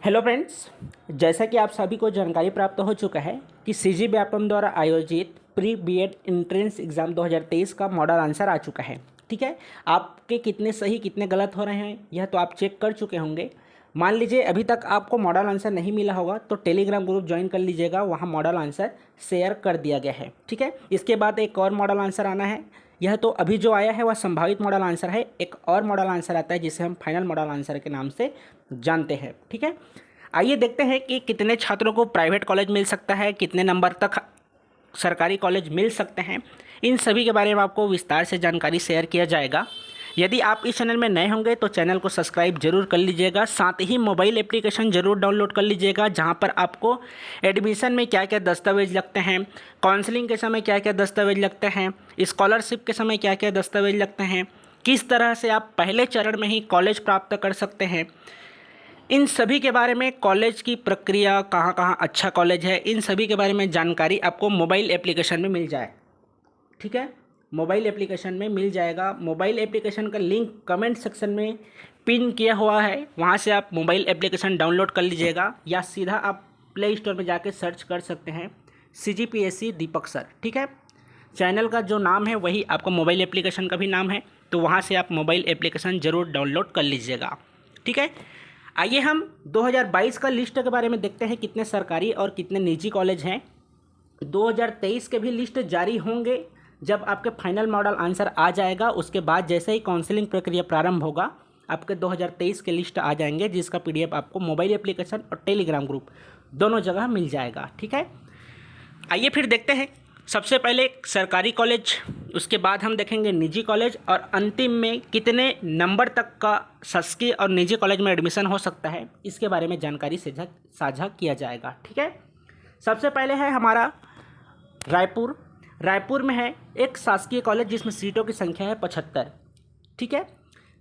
Hello friends, जैसा कि आप सभी को जानकारी प्राप्त हो चुका है कि सीजी व्यापम द्वारा आयोजित प्री बीएड एंट्रेंस एग्ज़ाम 2023 का मॉडल आंसर आ चुका है। ठीक है, आपके कितने सही कितने गलत हो रहे हैं यह तो आप चेक कर चुके होंगे। मान लीजिए अभी तक आपको मॉडल आंसर नहीं मिला होगा तो टेलीग्राम ग्रुप ज्वाइन कर लीजिएगा, वहाँ मॉडल आंसर शेयर कर दिया गया है। ठीक है, इसके बाद एक और मॉडल आंसर आना है। यह तो अभी जो आया है वह संभावित मॉडल आंसर है। एक और मॉडल आंसर आता है जिसे हम फाइनल मॉडल आंसर के नाम से जानते हैं। ठीक है, आइए देखते हैं कि कितने छात्रों को प्राइवेट कॉलेज मिल सकता है, कितने नंबर तक सरकारी कॉलेज मिल सकते हैं। इन सभी के बारे में आपको विस्तार से जानकारी शेयर किया जाएगा। यदि आप इस चैनल में नए होंगे तो चैनल को सब्सक्राइब जरूर कर लीजिएगा, साथ ही मोबाइल एप्लीकेशन जरूर डाउनलोड कर लीजिएगा, जहां पर आपको एडमिशन में क्या क्या दस्तावेज लगते हैं, काउंसलिंग के समय क्या क्या दस्तावेज लगते हैं, स्कॉलरशिप के समय क्या क्या दस्तावेज लगते हैं, किस तरह से आप पहले चरण में ही कॉलेज प्राप्त कर सकते हैं, इन सभी के बारे में, कॉलेज की प्रक्रिया, कहाँ कहाँ अच्छा कॉलेज है, इन सभी के बारे में जानकारी आपको मोबाइल एप्लीकेशन में मिल जाए। ठीक है, मोबाइल एप्लीकेशन में मिल जाएगा। मोबाइल एप्लीकेशन का लिंक कमेंट सेक्शन में पिन किया हुआ है, वहाँ से आप मोबाइल एप्लीकेशन डाउनलोड कर लीजिएगा, या सीधा आप प्ले स्टोर में जाके सर्च कर सकते हैं CGPSC दीपक सर। ठीक है, चैनल का जो नाम है वही आपका मोबाइल एप्लीकेशन का भी नाम है, तो वहाँ से आप मोबाइल एप्लीकेशन ज़रूर डाउनलोड कर लीजिएगा। ठीक है, आइए हम 2022 का लिस्ट के बारे में देखते हैं, कितने सरकारी और कितने निजी कॉलेज हैं। 2023 के भी लिस्ट जारी होंगे जब आपके फाइनल मॉडल आंसर आ जाएगा। उसके बाद जैसे ही काउंसलिंग प्रक्रिया प्रारंभ होगा आपके 2023 के लिस्ट आ जाएंगे, जिसका PDF आपको मोबाइल एप्लीकेशन और टेलीग्राम ग्रुप दोनों जगह मिल जाएगा। ठीक है, आइए फिर देखते हैं। सबसे पहले सरकारी कॉलेज, उसके बाद हम देखेंगे निजी कॉलेज, और अंतिम में कितने नंबर तक का शासकीय और निजी कॉलेज में एडमिशन हो सकता है, इसके बारे में जानकारी साझा किया जाएगा। ठीक है, सबसे पहले है हमारा रायपुर। रायपुर में है एक शासकीय कॉलेज जिसमें सीटों की संख्या है 75। ठीक है,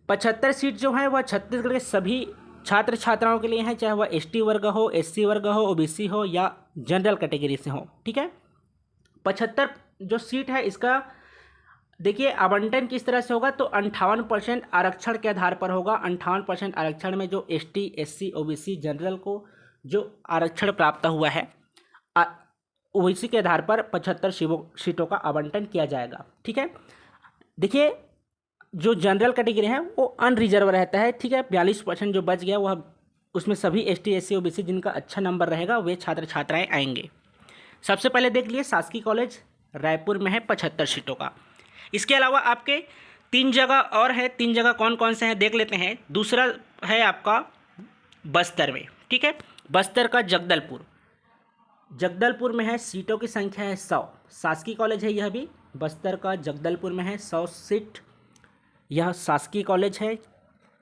75 सीट जो है वह छत्तीसगढ़ के सभी छात्र छात्राओं के लिए हैं, चाहे वह ST वर्ग हो, SC वर्ग हो, OBC हो या जनरल कैटेगरी से हो। ठीक है, 75 जो सीट है इसका देखिए आवंटन किस तरह से होगा, तो 58% आरक्षण के आधार पर होगा। 58% आरक्षण में जो ST SC OBC जनरल को जो आरक्षण प्राप्त हुआ है, OBC के आधार पर 75 सीटों का आवंटन किया जाएगा। ठीक है, देखिए जो जनरल कैटेगरी है वो अनरिजर्व रहता है। ठीक है, 42% जो बच गया वह उसमें सभी ST SC OBC जिनका अच्छा नंबर रहेगा वे छात्र छात्राएँ आएंगे। सबसे पहले देख लिए शासकीय कॉलेज रायपुर में है 75 सीटों का। इसके अलावा आपके 3 जगह और है। 3 जगह कौन कौन से हैं देख लेते हैं। दूसरा है आपका बस्तर में। ठीक है, बस्तर का जगदलपुर। जगदलपुर में है, सीटों की संख्या है 100। शासकीय कॉलेज है यह भी, बस्तर का जगदलपुर में है 100 सीट, यह शासकीय कॉलेज है।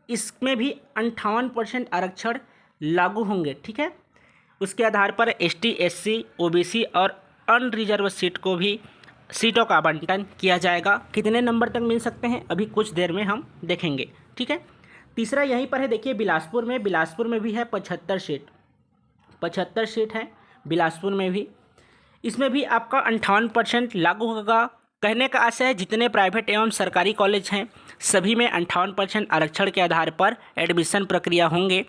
इसमें भी 58% आरक्षण लागू होंगे। ठीक है, उसके आधार पर ST SC OBC और अनरिजर्व सीट को भी सीटों का आवंटन किया जाएगा। कितने नंबर तक मिल सकते हैं अभी कुछ देर में हम देखेंगे। ठीक है, तीसरा यहीं पर है, देखिए बिलासपुर में। बिलासपुर में भी है 75 सीट। 75 सीट है बिलासपुर में भी। इसमें भी आपका 58% लागू होगा। कहने का आशय है जितने प्राइवेट एवं सरकारी कॉलेज हैं सभी में 58% आरक्षण के आधार पर एडमिशन प्रक्रिया होंगे।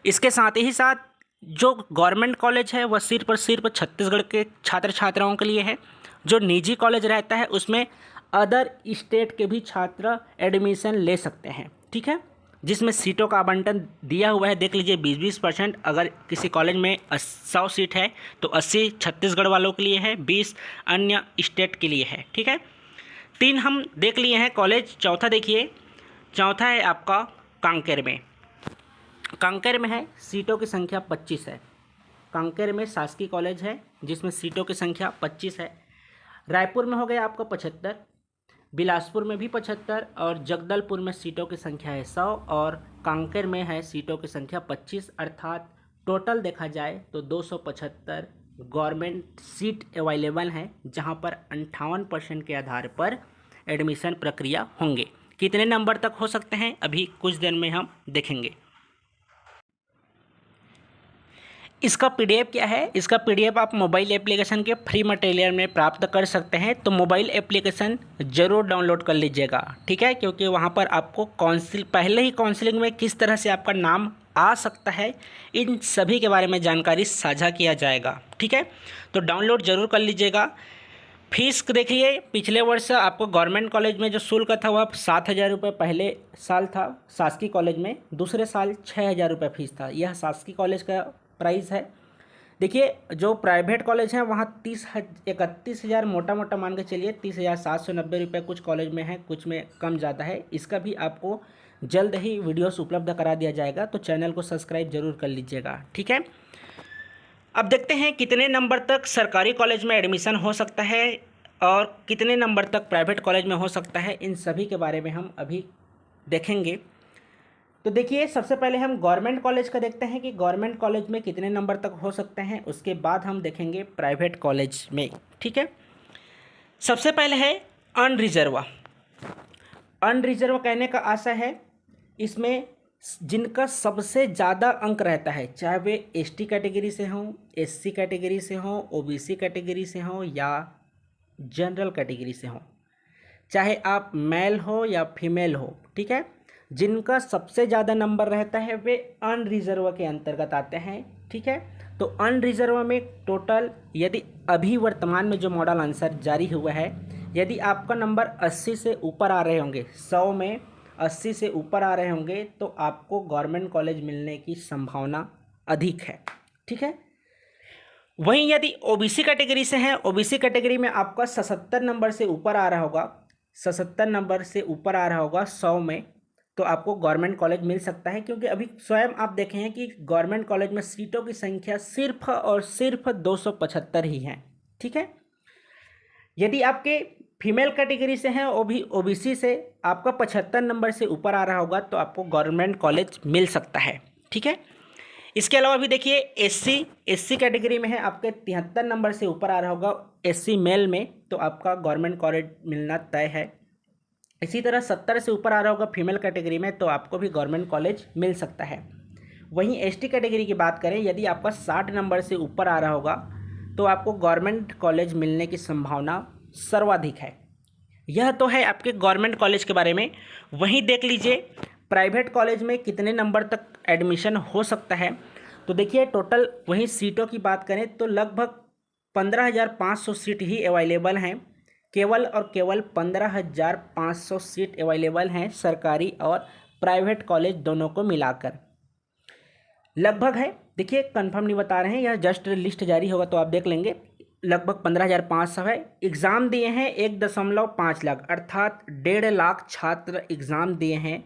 इसके साथ ही साथ जो गवर्नमेंट कॉलेज है वह सिर्फ छत्तीसगढ़ के छात्र छात्राओं के लिए है। जो निजी कॉलेज रहता है उसमें अदर स्टेट के भी छात्र एडमिशन ले सकते हैं। ठीक है, जिसमें सीटों का आवंटन दिया हुआ है, देख लीजिए 20-20%। अगर किसी कॉलेज में 100 सीट है तो 80 छत्तीसगढ़ वालों के लिए है, 20 अन्य स्टेट के लिए है। ठीक है, 3 हम देख लिए हैं कॉलेज। चौथा देखिए, चौथा है आपका कांकेर में। कांकेर में है, सीटों की संख्या 25 है। कांकेर में शासकीय कॉलेज है जिसमें सीटों की संख्या 25 है। रायपुर में हो गया आपका 75, बिलासपुर में भी 75 और जगदलपुर में सीटों की संख्या है 100 और कांकेर में है सीटों की संख्या 25। अर्थात टोटल देखा जाए तो 275 गवर्नमेंट सीट अवेलेबल हैं, जहां पर 58% के आधार पर एडमिशन प्रक्रिया होंगे। कितने नंबर तक हो सकते हैं अभी कुछ देर में हम देखेंगे। इसका PDF क्या है, इसका PDF आप मोबाइल एप्लीकेशन के फ्री मटेरियल में प्राप्त कर सकते हैं, तो मोबाइल एप्लीकेशन ज़रूर डाउनलोड कर लीजिएगा। ठीक है, क्योंकि वहाँ पर आपको पहले ही काउंसलिंग में किस तरह से आपका नाम आ सकता है, इन सभी के बारे में जानकारी साझा किया जाएगा। ठीक है, तो डाउनलोड ज़रूर कर लीजिएगा। फीस देखिए, पिछले वर्ष आपको गवर्नमेंट कॉलेज में जो शुल्क था वह 7,000 रुपये पहले साल था शासकीय कॉलेज में, दूसरे साल 6,000 रुपये फीस था। यह शासकीय कॉलेज का प्राइस है। देखिए जो प्राइवेट कॉलेज हैं वहाँ 31,000 मोटा मोटा मान के चलिए, 30,790 रुपये कुछ कॉलेज में है, कुछ में कम ज़्यादा है। इसका भी आपको जल्द ही वीडियोस उपलब्ध करा दिया जाएगा, तो चैनल को सब्सक्राइब जरूर कर लीजिएगा। ठीक है, अब देखते हैं कितने नंबर तक सरकारी कॉलेज में एडमिशन हो सकता है और कितने नंबर तक प्राइवेट कॉलेज में हो सकता है। इन सभी के बारे में हम अभी देखेंगे। तो देखिए सबसे पहले हम गवर्नमेंट कॉलेज का देखते हैं कि गवर्नमेंट कॉलेज में कितने नंबर तक हो सकते हैं, उसके बाद हम देखेंगे प्राइवेट कॉलेज में। ठीक है, सबसे पहले है अनरिजर्व। अनरिजर्व कहने का आशय है इसमें जिनका सबसे ज़्यादा अंक रहता है, चाहे वे एसटी कैटेगरी से हों, एससी कैटेगरी से हों, ओबीसी कैटेगरी से हों या जनरल कैटेगरी से हों, चाहे आप मेल हो या फीमेल हो। ठीक है, जिनका सबसे ज़्यादा नंबर रहता है वे अनरिजर्व के अंतर्गत आते हैं। ठीक है, तो अनरिजर्व में टोटल यदि अभी वर्तमान में जो मॉडल आंसर जारी हुआ है, यदि आपका नंबर 80 से ऊपर आ रहे होंगे, 100 में 80 से ऊपर आ रहे होंगे, तो आपको गवर्नमेंट कॉलेज मिलने की संभावना अधिक है। ठीक है, वहीं यदि ओबीसी कैटेगरी से हैं, ओबीसी कैटेगरी में आपका 77 नंबर से ऊपर आ रहा होगा, 77 नंबर से ऊपर आ रहा होगा 100 में, तो आपको गवर्नमेंट कॉलेज मिल सकता है। क्योंकि अभी स्वयं आप देखें हैं कि गवर्नमेंट कॉलेज में सीटों की संख्या सिर्फ और सिर्फ 275 ही हैं। ठीक है, यदि आपके फीमेल कैटेगरी से हैं, वो भी ओबीसी से, आपका 75 नंबर से ऊपर आ रहा होगा, तो आपको गवर्नमेंट कॉलेज मिल सकता है। ठीक है, इसके अलावा भी देखिए एससी कैटेगरी में है, आपके 73 नंबर से ऊपर आ रहा होगा एससी मेल में, तो आपका गवर्नमेंट कॉलेज मिलना तय है। इसी तरह 70 से ऊपर आ रहा होगा फीमेल कैटेगरी में, तो आपको भी गवर्नमेंट कॉलेज मिल सकता है। वहीं एसटी कैटेगरी की बात करें, यदि आपका 60 नंबर से ऊपर आ रहा होगा, तो आपको गवर्नमेंट कॉलेज मिलने की संभावना सर्वाधिक है। यह तो है आपके गवर्नमेंट कॉलेज के बारे में। वहीं देख लीजिए प्राइवेट कॉलेज में कितने नंबर तक एडमिशन हो सकता है। तो देखिए टोटल वहीं सीटों की बात करें तो लगभग 15,500 सीट ही अवेलेबल हैं। केवल और केवल 15,500 सीट अवेलेबल हैं सरकारी और प्राइवेट कॉलेज दोनों को मिलाकर। लगभग है, देखिए कंफर्म नहीं बता रहे हैं, यह जस्ट लिस्ट जारी होगा तो आप देख लेंगे। लगभग 15,500 है। एग्ज़ाम दिए हैं 1.5 लाख, अर्थात 1.5 लाख छात्र एग्ज़ाम दिए हैं।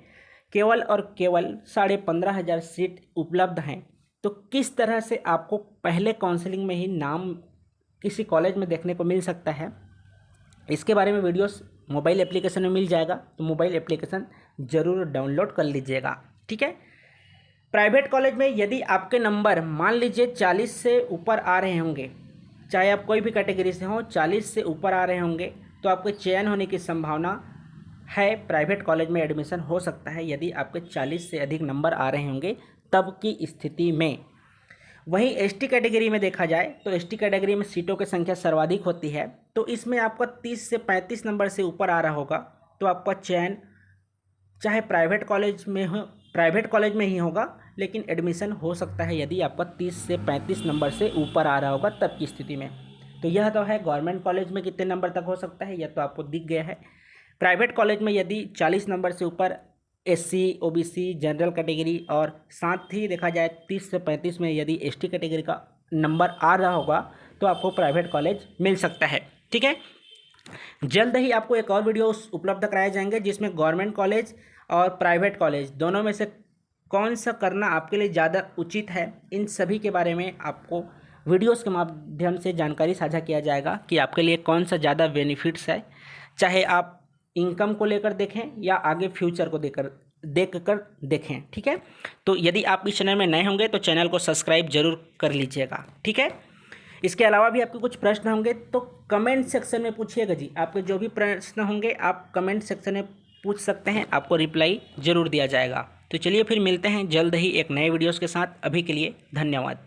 केवल और केवल 15,500 सीट उपलब्ध हैं। तो किस तरह से आपको पहले काउंसलिंग में ही नाम किसी कॉलेज में देखने को मिल सकता है, इसके बारे में वीडियोस मोबाइल एप्लीकेशन में मिल जाएगा, तो मोबाइल एप्लीकेशन ज़रूर डाउनलोड कर लीजिएगा। ठीक है, प्राइवेट कॉलेज में यदि आपके नंबर मान लीजिए 40 से ऊपर आ रहे होंगे, चाहे आप कोई भी कैटेगरी से हों, 40 से ऊपर आ रहे होंगे, तो आपके चयन होने की संभावना है, प्राइवेट कॉलेज में एडमिशन हो सकता है यदि आपके 40 से अधिक नंबर आ रहे होंगे तब की स्थिति में। वहीं एसटी कैटेगरी में देखा जाए तो एसटी कैटेगरी में सीटों की संख्या सर्वाधिक होती है, तो इसमें आपका 30 से 35 नंबर से ऊपर आ रहा होगा, तो आपका चयन चाहे प्राइवेट कॉलेज में ही होगा, लेकिन एडमिशन हो सकता है यदि आपका 30 से 35 नंबर से ऊपर आ रहा होगा तब की स्थिति में। तो यह तो है गवर्नमेंट कॉलेज में कितने नंबर तक हो सकता है, यह तो आपको दिख गया है। प्राइवेट कॉलेज में यदि 40 नंबर से ऊपर एससी, ओबीसी, जनरल कैटेगरी और साथ ही देखा जाए 30 से 35 में यदि एसटी कैटेगरी का नंबर आ रहा होगा, तो आपको प्राइवेट कॉलेज मिल सकता है। ठीक है, जल्द ही आपको एक और वीडियो उपलब्ध कराए जाएंगे जिसमें गवर्नमेंट कॉलेज और प्राइवेट कॉलेज दोनों में से कौन सा करना आपके लिए ज़्यादा उचित है, इन सभी के बारे में आपको वीडियोस के माध्यम से जानकारी साझा किया जाएगा कि आपके लिए कौन सा ज़्यादा बेनिफिट्स है, चाहे आप इनकम को लेकर देखें या आगे फ्यूचर को देखकर देखें। ठीक है, तो यदि आप इस चैनल में नए होंगे तो चैनल को सब्सक्राइब जरूर कर लीजिएगा। ठीक है, इसके अलावा भी आपके कुछ प्रश्न होंगे तो कमेंट सेक्शन में पूछिएगा जी। आपके जो भी प्रश्न होंगे आप कमेंट सेक्शन में पूछ सकते हैं, आपको रिप्लाई ज़रूर दिया जाएगा। तो चलिए फिर मिलते हैं जल्द ही एक नए वीडियोस के साथ। अभी के लिए धन्यवाद।